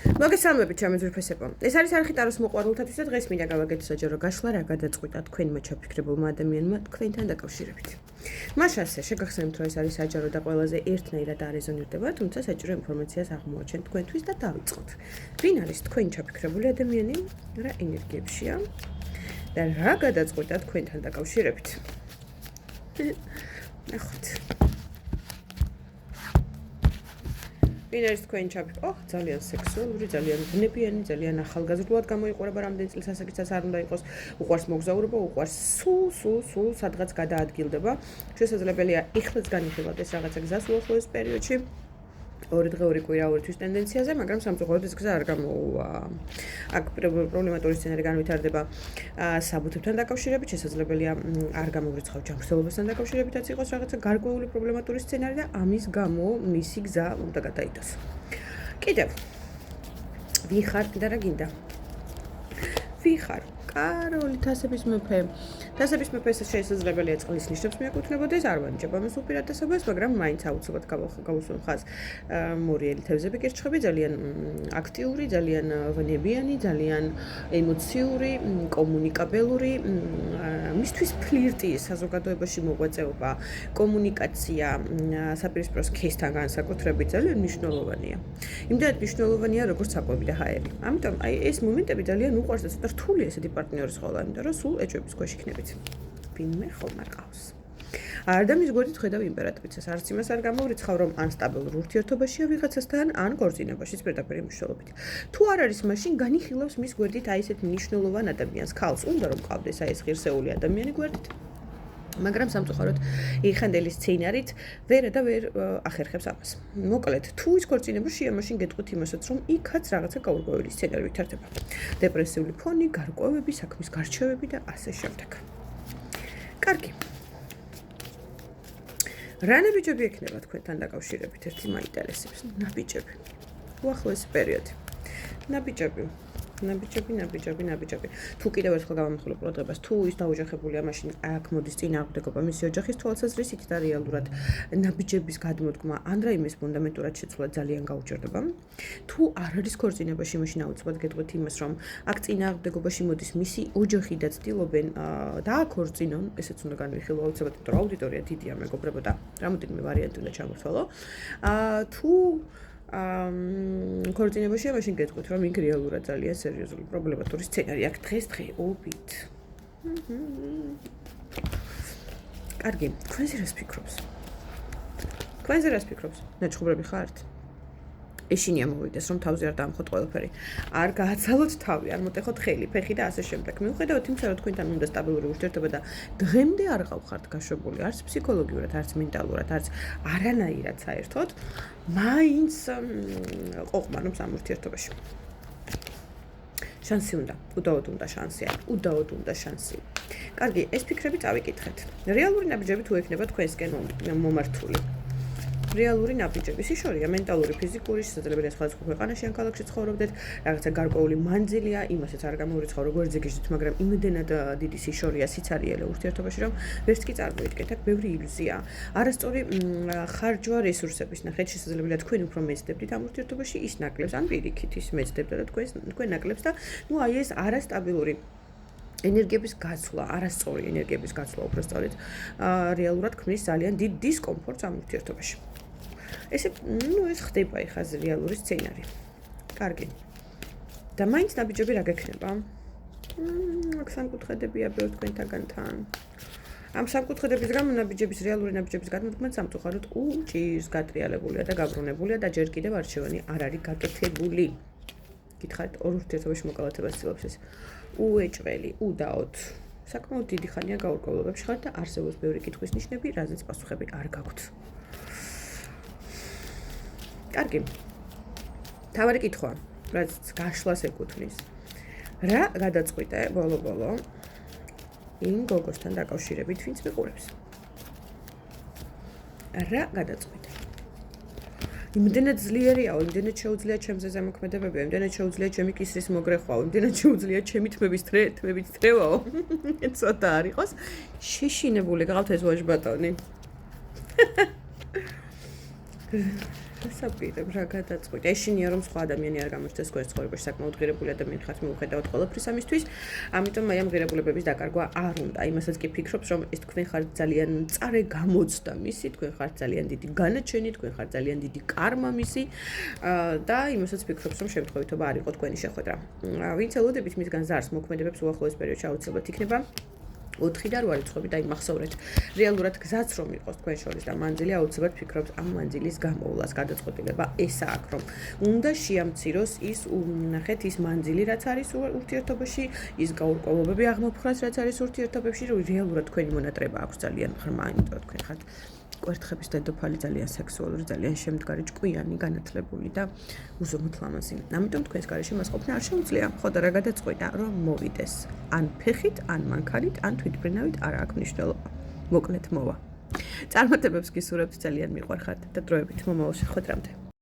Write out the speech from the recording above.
მოგესალმებით ჩემი ძვირფესებო. ეს არის არხი ტაროს მოყვარულთათვის და დღეს მინდა გავაკეთო საჯარო გაშლა რა გადაწყვიტა თქვენმა ჩაფიქრებულმა ადამიანმა თქვენთან დაკავშირებით. მას ასე შეგახსენებთ, რომ ეს არის საჯარო და ყველაზე ერთნაირად არეზონირდება, თუმცა საჭირო ინფორმაციას აღმოაჩენთ თქვენთვის და დავიწყოთ. ვინ არის თქვენი ჩაფიქრებული ადამიანი, რა ენერგიებშია და რა გადაწყვიტა თქვენთან დაკავშირებით. ნახოთ. ვინ არის თქვენი ჩაფიქრებული? ძალიან სექსუალური, ძალიან ბუნებიანი, ძალიან ახალგაზრდულად გამოიყურება, რამდენი წლის ასაკიცაც არ უნდა იყოს, უყვარს მოგზაურობა, უყვარს სულ სადღაც გადაადგილდება. შესაძლებელია იხლაც განიხილოთ ეს რაღაცა გზას უახლოეს პერიოდში. ორი დღე ორი კვირა ორი თვის ტენდენციაზე, მაგრამ სამწუხაროდ ეს გზა არ გამოუვა. აქ პრობლემატური სცენარი განვითარდება საბუთებთან დაკავშირებით, შესაძლებელია არ გამოვრიცხავ ჯანმრთელობასთან დაკავშირებითაც იყოს რაღაცა გარკვეული პრობლემატური სცენარი და ამის გამო მისი გზა უნდა გადაიდოს. კიდევ ვიხარ და რა გინდა? ვიხარ კაროლი თასების მეფე. თასების მეფეს შესაძლებელია წყლის ნიშნებს მიაკუთვნებოდეს, არ ვანიჭებ ამას უპირატესობას, მაგრამ მაინც აუცილებლად გავუსვენ ხაზს მორიელი თევზები კირჩხები, ძალიან აქტიური, ძალიან ვნებიანი, ძალიან ემოციური, კომუნიკაბელური, მისთვის ფლირტი, საზოგადოებაში მოღვაწეობა, კომუნიკაცია, საპირისპირო სქესთან განსაკუთრებით ძალიან მნიშვნელოვანია. იმდენად მნიშვნელოვანია, როგორც საკვები და ჰაერი. ამიტომ აი ეს მომენტები ძალიან უყვარს და ცოტა რთული ესეთი პარტნიორის ხოვლა, იმიტომ რომ სულ ეჭვების ქვეშ იქნებით. ვინმე ხომ არ ყავს. არ და მის გვერდით ხედავ იმპერატრიცას, არც იმას არ გამოვრიცხავ, რომ ან სტაბილურ ურთიერთობაშია ვიღაცასთან, ან ქორწინებაში პირდაპირ მნიშვნელობით. თუ არ არის, მაშინ განიხილავს მის გვერდით აი ესეთ მნიშვნელოვან ადამიანს, ქალს, უნდა რომ ყავდეს აი ეს ღირსეული ადამიანი გვერდით. მაგრამ სამწუხაროდ იხანდელი სცენარით ვერ ახერხებს ამას. მოკლედ, თუ ის ქორწინებაშია, მაშინ გეტყვით იმასაც, რომ იქაც რაღაცა გაურკვეველი სცენარი ვითარდება. დეპრესიული ფონი, გარკვევები, საქმის გარჩევები და ასე შემდეგ. კარგი. რა ნაბიჯები ექნება თქვენთან დაკავშირებით? ერთი მაინტერესებს. ნაბიჯები. უახლოესი პერიოდი. ნაბიჯები. თუ კიდევ ერთხელ გავამახვილებ ყურადღებას, თუ ის დაოჯახებულია, მაშინ აქ მოდის წინააღმდეგობა მისი ოჯახის თვალსაზრისით და რეალურად ნაბიჯების გადმოდგმა ან რაიმეს ფუნდამენტურად შეცვლა ძალიან გაუჭირდება. თუ არ არის ქორწინებაში, მაშინ აუცილებლად გეტყვით იმას, რომ აქ წინააღმდეგობაში მოდის მისი ოჯახი და ცდილობენ დააქორწინონ, ესეც უნდა განვიხილო აუცილებლად, იმიტომ რომ აუდიტორია დიდია, მეგობრებო და რამოდენიმე ვარიანტი უნდა ჩამოთვალო. თუ ქორწინებაშია, მაშინ გეტყვით, რომ იქ რეალურად ძალიან სერიოზული პრობლემატური სცენარი აქ დღესდღეობით. კარგი, თქვენზე რას ფიქრობს? ნაჩხუბრები ხართ? ეშინია მოვიდეს, რომ თავზე არ დაამხოთ ყველაფერი. არ გააცალოთ თავი, არ მოტეხოთ ხელი, ფეხი და ასე შემდეგ. მიუხედავად იმისა, რომ თქვენთან უნდა სტაბილური ურთიერთობა და დღემდე არ ყავხართ გაშვებული, არც ფსიქოლოგიურად, არც მენტალურად, არც არანაირად საერთოდ, მაინც ყოყმანობს ამ ურთიერთობაში. შანსი უნდა, უდაოდ უნდა შანსი. კარგი, ეს ფიქრები წავიკითხეთ. რეალური ნაბიჯები თუ ექნება თქვენსკენ მომართული. რეალური ნაბიჯები, ისორია მენტალური, ფიზიკური, შესაძლებელია სხვადასხვა ქვეყანაში ან ქალაქში ცხოვრობდეთ, რაღაცა გარკვეული მანძილია, იმასაც არ გამოვრიცხავ როგორც ზეგეჟით, მაგრამ იმდენად დიდი სიშორია სიცარიელე ურთიერთობაში, რომ ვერც კი წარმოიდგენთ, აქ ბევრი ილუზია. არასწორი ხარჯვა რესურსების ნახეთ, შესაძლებელია თქვენ უფრო მეცდებდით ამ ურთიერთობაში, ის ნაკლებს, ან პირიქით ის მეცდებდა და თქვენ ნაკლებს და აი ეს არასტაბილური ენერგიების გაცვლა, არასწორი ენერგიების გაცვლა უბრალოდ რეალურად ქმნის ძალიან დიდ დისკომფორტს ამ ურთიერთობაში. ეს ხდება ეხლა რეალური სცენარი. კარგი. და მაინც ნაბიჯები რა გექნება? აქ სამკუთხედებია ბევრ თქვენთაგანთან. ამ სამკუთხედების გამო რეალური ნაბიჯების გადმოდგმა სამწუხაროდ უჭირს, გატრიალებულია და გაბრუნებულია და ჯერ კიდევ არჩევანი არ არის გაკეთებული. გითხარით, ორ ურთიერთობაში მოკალათებას ცდილობს ეს უეჭველი, უდაოდ. საკმაოდ დიდი ხანია გაურკვევლობებში ხართ და არსებობს ბევრი კითხვის ნიშნები, რაზეც პასუხები არ გაქვთ. კარგი. თავარი კითხვა, რაც გაშლას ეკუთვნის. რა გადაწყვიტე ბოლო-ბოლო იმ გოგოსთან დაკავშირებით, ვინც მიყურებს? რა გადაწყვიტე? იმდენად ძლიერია, იმდენად შეუძლია ჩემზე ზემოქმედებები, იმდენად შეუძლია ჩემი კისრის მოგრეხვა, იმდენად შეუძლია ჩემი თმებით თრევაო. ცოტა არ იყოს. შეშინებული გყავთ ეს ვაჟბატონი. დასაპირებ რა გადაწყვიტე. ეშინია რომ სხვა ადამიანი არ გამოჩნდეს თქვენს ცხოვრებაში, საკმაოდ ღირებული ადამიანი ხართ მიუხედავად ყველაფრის ამისთვის. ამიტომ აი ამ ღირებულებების დაკარგვა არ უნდა. იმასაც კი ფიქრობს, რომ ეს თქვენ ხართ ძალიან მწარე გამოცდა მისი, თქვენ ხართ ძალიან დიდი განაჩენი, თქვენ ხართ ძალიან დიდი კარმა მისი და იმასაც ფიქრობს, რომ შემთხვევითობა არ იყო თქვენი შეხვედრა. ვინც ელოდებით მისგან ზარს მოქმედებებს უახლოეს პერიოდში აუცილებლად იქნება 4 და 8 რიცხვები და იმახსოვრეთ. რეალურად გზაც რომ იყოს თქვენ შორის და მანძილი აუცილებლად ფიქრობთ ამ მანძილის გამოვლას, გადაწყვეტილება ესა აქვს, რომ უნდა შეამციროს ის ნახეთ ის მანძილი, რაც არის ურთიერთობაში, ის გაურკვევლობები აღმოფხვრას, რაც არის ურთიერთობებში, რომ რეალურად თქვენი მონატრება აქვს ძალიან ღრმა, იმიტომ თქვენ ხართ კვერთხების დედოფალი, ძალიან სექსუალური, ძალიან შემდგარი, ჭკვიანი, განათლებული და უზომოდ ლამაზი. ამიტომ თქვენს გარეშე მას ყოფნა არ შეუძლია. ხო და რა გადაწყვიტა, რომ მოვიდეს ან ფეხით, ან მანქანით, ან თვითმფრინავით, არა აქვს მნიშვნელობა. მოკლედ მოვა. წარმატებებს გისურვებთ, ძალიან მიყვარხართ და დროებით მომავალ შეხვედრამდე.